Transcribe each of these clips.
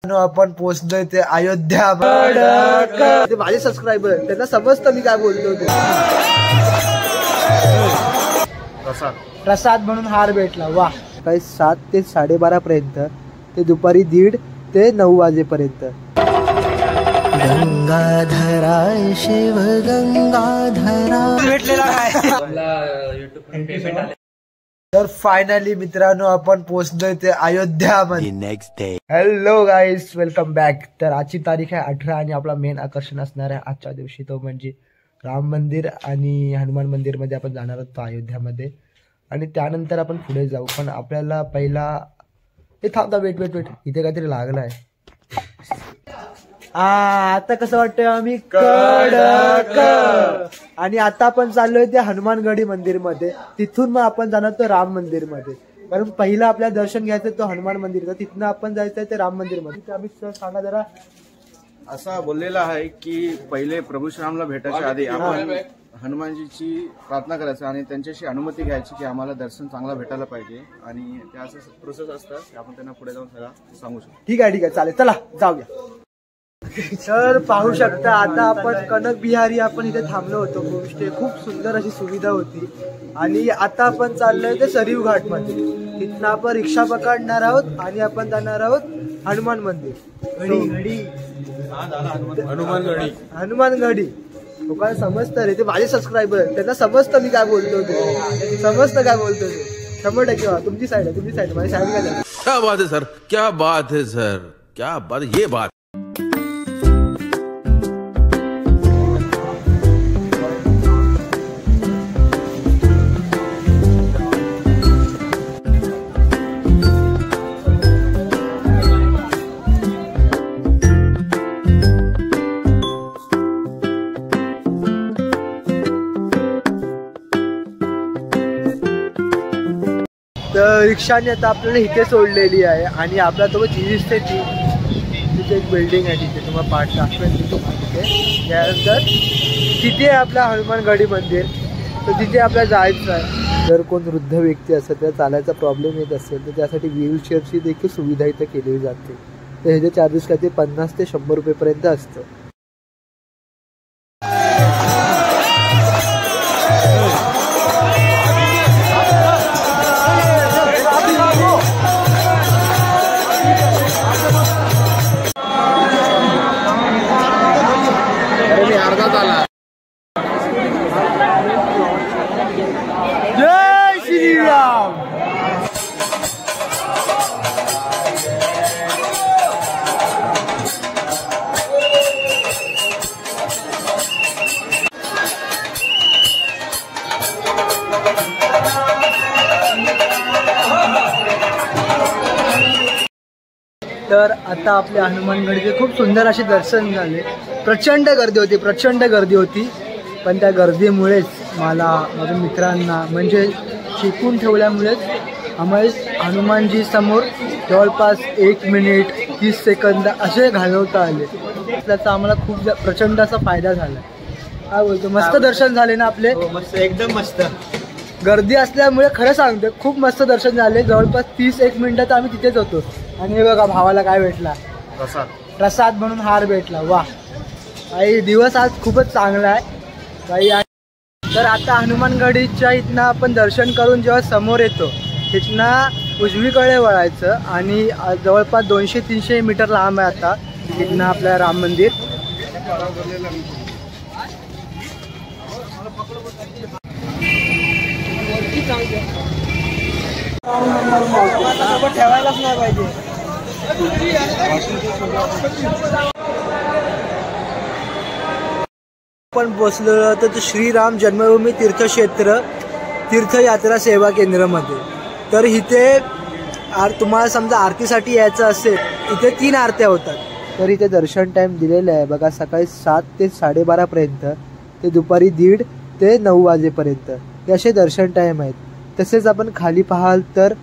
आपण पोहोचलोय ते अयोध्या। ते माझे सबस्क्रायबर त्यांना समजतं मी काय बोलतो ते। प्रसाद म्हणून हार भेटला। वा, काही 7 ते 12:30 पर्यंत ते दुपारी 1:30 ते 9 वाजेपर्यंत। गंगाधरा शिव गंगाधरा भेटलेला काय। तर फायनली मित्रांनो आपण पोहोचलोय ते अयोध्या मध्ये। Next day. Hello guys, welcome back. तर आजची तारीख आहे 18 आणि आपला मेन आकर्षण असणार आहे आजच्या दिवशी तो म्हणजे राम मंदिर आणि हनुमान मंदिर मध्ये आपण जाणार आहोत अयोध्यामध्ये। आणि त्यानंतर आपण पुढे जाऊ, पण आपल्याला पहिला हे थांबता वेट इथे काहीतरी लागलं आहे। आता कसं वाटतंय आम्ही कडक। आणि आता आपण चाललोय ते हनुमानगढी मंदिर मध्ये, तिथून मग आपण जाणार तो राम मंदिर मध्ये। कारण पहिला आपल्याला दर्शन घ्यायचं तो हनुमान मंदिरचं, तिथनं आपण जायचंय ते राम मंदिर मध्ये। तर आम्ही सर सांगा जरा। असा बोललेला आहे की पहिले प्रभू श्रीरामला भेटायच्या आधी आपण हनुमानजीची प्रार्थना करायचं आणि त्यांच्याशी अनुमती घ्यायची की आम्हाला दर्शन चांगला भेटायला पाहिजे। आणि त्या असं प्रोसेस असतात, आपण त्यांना पुढे जाऊन सगळं सांगू शकतो। ठीक आहे चालेल, चला जाऊया। सर पाहू शकता आता आपण कनक बिहारी आपण इथे थांबलो होतो। होमस्टे खूप सुंदर अशी सुविधा होती। आणि आता आपण चाललोय ते सरयू घाट मध्ये, तिथनं आपण रिक्षा पकडणार आहोत आणि आपण जाणार आहोत हनुमान मंदिर। हनुमानगढी लोकांना समजतं रे, ते माझे सबस्क्रायबर त्यांना समजतं मी काय बोलतो ते। समजतं काय बोलतो ते 100%। तुमची साईड आहे माझी साईड काय। क्या बात है सर, क्या बात है सर, क्या बात, ये बात। तर रिक्षाने आता आपल्याला इथे सोडलेली आहे आणि आपला तो दिसते तिथे एक बिल्डिंग आहे, तिथे तुम्हाला पाठ दाखवेल तिथे। त्यानंतर तिथे आपला हनुमानगढी मंदिर, तर तिथे आपल्याला जायचं आहे। जर कोण वृद्ध व्यक्ती असेल तर चालायचा प्रॉब्लेम येत असेल तर त्यासाठी व्हीलचेअरची देखील सुविधा इथे केली जाते। तर ह्याचे चार्जेस काय ते 50 ते 100 रुपयेपर्यंत असतं। जय श्रीराम। तर आता आपल्या हनुमानगढीचे खूप सुंदर असे दर्शन झाले। प्रचंड गर्दी होती, पण त्या गर्दीमुळेच मला माझ्या मित्रांना म्हणजे शिकून ठेवल्यामुळेच आम्हाला हनुमानजी समोर जवळपास 1 मिनिट 30 सेकंद असे घालवता आले। त्याचा आम्हाला खूप प्रचंड असा फायदा झाला। काय बोलतो, मस्त दर्शन झाले ना आपले? मस्त, एकदम मस्त। गर्दी असल्यामुळे खरं सांगतो खूप मस्त दर्शन झाले। जवळपास 30-1 मिनिटात आम्ही तिथेच होतो। आणि हे बघा भावाला काय भेटला, प्रसाद म्हणून हार भेटला। वा, काही दिवस आज खूपच चांगला आहे काही। तर आता हनुमानगढीच्या इथनं आपण दर्शन करून जेव्हा समोर येतो तिथनं उजवीकडे वळायचं आणि जवळपास 200-300 मीटर लांब आहे आता तिथनं आपलं राम मंदिर। ठेवायलाच नाही पाहिजे। आपण पोचलो तर श्रीराम जन्मभूमी तीर्थक्षेत्र तीर्थयात्रा सेवा केंद्रामध्ये। तर इथे तुम्हाला समजा आरतीसाठी यायचं असेल, इथे 3 आरत्या होतात। तर इथे दर्शन टाइम दिलेला आहे बघा, सकाळी 7 ते 12:30 पर्यंत ते दुपारी 1:30 ते 9 वाजेपर्यंत हे असे दर्शन टाइम आहेत। तसेच आपण खाली पाहाल तर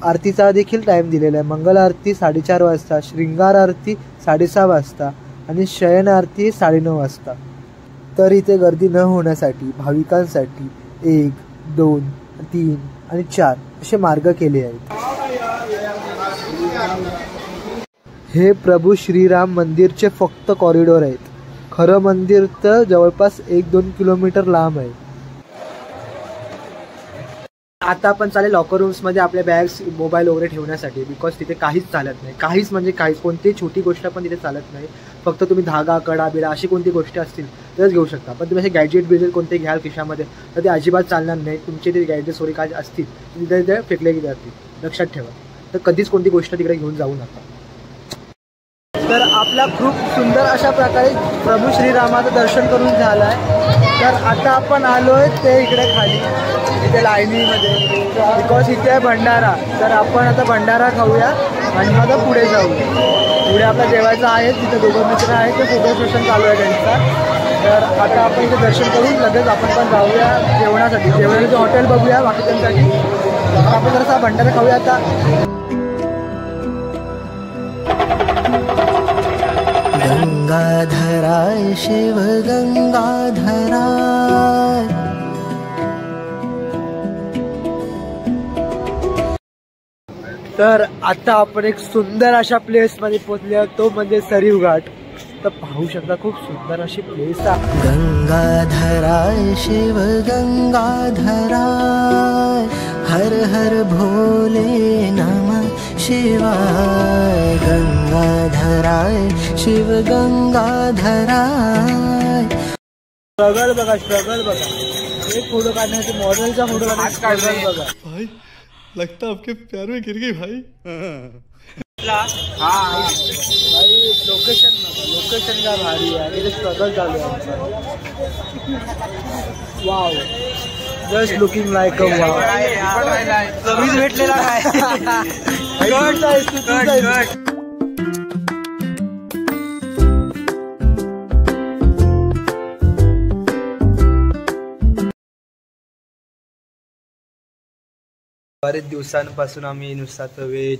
आरतीचा देखील टाइम दिलेला आहे। मंगल आरती 4:30 वाजता, श्रृंगार आरती 6:30 वाजता आणि शयन आरती 9:30 वाजता। तर इथे गर्दी न होण्यासाठी भाविकांसाठी 1, 2, 3 आणि 4 असे मार्ग केले आहेत। हे प्रभू श्रीराम मंदिरचे फक्त कॉरिडॉर आहेत. खरं मंदिर तर जवळपास 1-2 किलोमीटर लांब आहे. आता आपण चालेल लॉकर रूम्समध्ये आपल्या बॅग्स मोबाईल वगैरे ठेवण्यासाठी, बिकॉज तिथे काहीच चालत नाही. काहीच म्हणजे काहीच, कोणतीही छोटी गोष्ट पण तिथे चालत नाही. फक्त तुम्ही धागा, कडा बिडा अशी कोणती गोष्टी असतील तरच घेऊ शकता. पण तुम्ही असे गॅजेट बिजेट कोणते घ्याल खिशामध्ये तर ते अजिबात चालणार नाही. तुमचे ते गॅजेट्स वगैरे काय असतील तिथे ते फेकले जातील. लक्षात ठेवा. तर कधीच कोणती गोष्ट तिकडे घेऊन जाऊ नका. तर आपला खूप सुंदर अशा प्रकारे प्रभू श्रीरामाचं दर्शन करून झालं आहे. तर आता आपण आलो आहे ते इकडे खाली इथे लाईनीमध्ये, बिकॉज इथे आहे भंडारा. तर आपण आता भंडारा खाऊया आणि मग आता पुढे जाऊया. पुढे आपला जेवायचं आहे. तिथे 2 मित्र आहेत, ते फोटो सेशन चालू आहे त्यांचा. तर आता आपण इथे दर्शन करून लगेच आपण पण जाऊया जेवणासाठी. जेवणाचं हॉटेल बघूया बाकीच्यांसाठी. आपण जरासा भंडारा खाऊया आता. गंगाधराय शिव गंगाधराय. तर आता आपण एक सुंदर अशा प्लेसमध्ये पोहोचले आहोत, तो म्हणजे सरयू घाट. तर पाहू शकता खूप सुंदर अशी प्लेस आहे. गंगाधराय शिव गंगाधराय हर हर भोले नमः शिवाय. गंगाधराय शिव गंगाधराय. स्ट्रगल बघा, स्ट्रगल बघा. एक फोटो काढण्यासाठी मॉडेलचा फोटो काढण्यासाठी बघा. भाई लगता आपके प्यार में गिर गई भाई. भाई लोकेशन का भारी आहे. इथे स्ट्रगल चालू आहे. Wow, just looking like a wow. कमीच भेटलेला काय. बरेच दिवसांपासून आम्ही नुसतं व्हेज,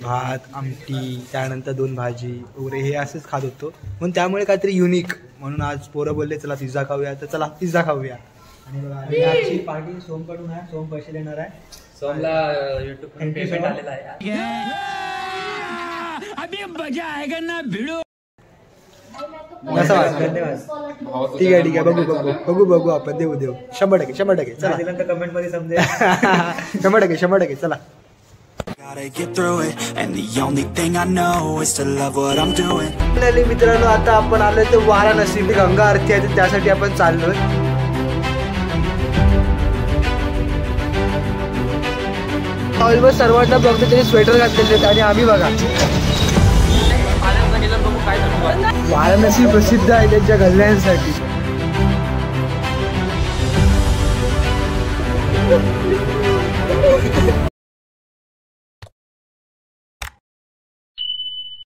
भात, आमटी, त्यानंतर 2 भाजी वगैरे हे असेच खात होतो. म्हणून त्यामुळे काहीतरी युनिक म्हणून आज पोरं बोलले चला पिझ्झा खाऊया. तर चला पिझ्झा खाऊया. आणि आजची पार्टी सोमकडून आहे. सोम पैसे देणार आहे. सोमला YouTube पेमेंट आलेला आहे. अभी मजा आएगा ना भिडो. धन्यवाद. ठीक आहे ठीक आहे. बघू आपण. देऊ 100% चला. कमेंट मध्ये समजेल. 100% चला. मित्रांनो आता आपण आलोय ते वाराणसी. गंगा आरती आहे त्यासाठी आपण चाललोय. ऑलमोस्ट सर्वांना बघतो त्याने स्वेटर घातलेले आणि आम्ही बघा वाराणसी प्रसिद्ध आहे त्यांच्या गल्ल्यांसाठी.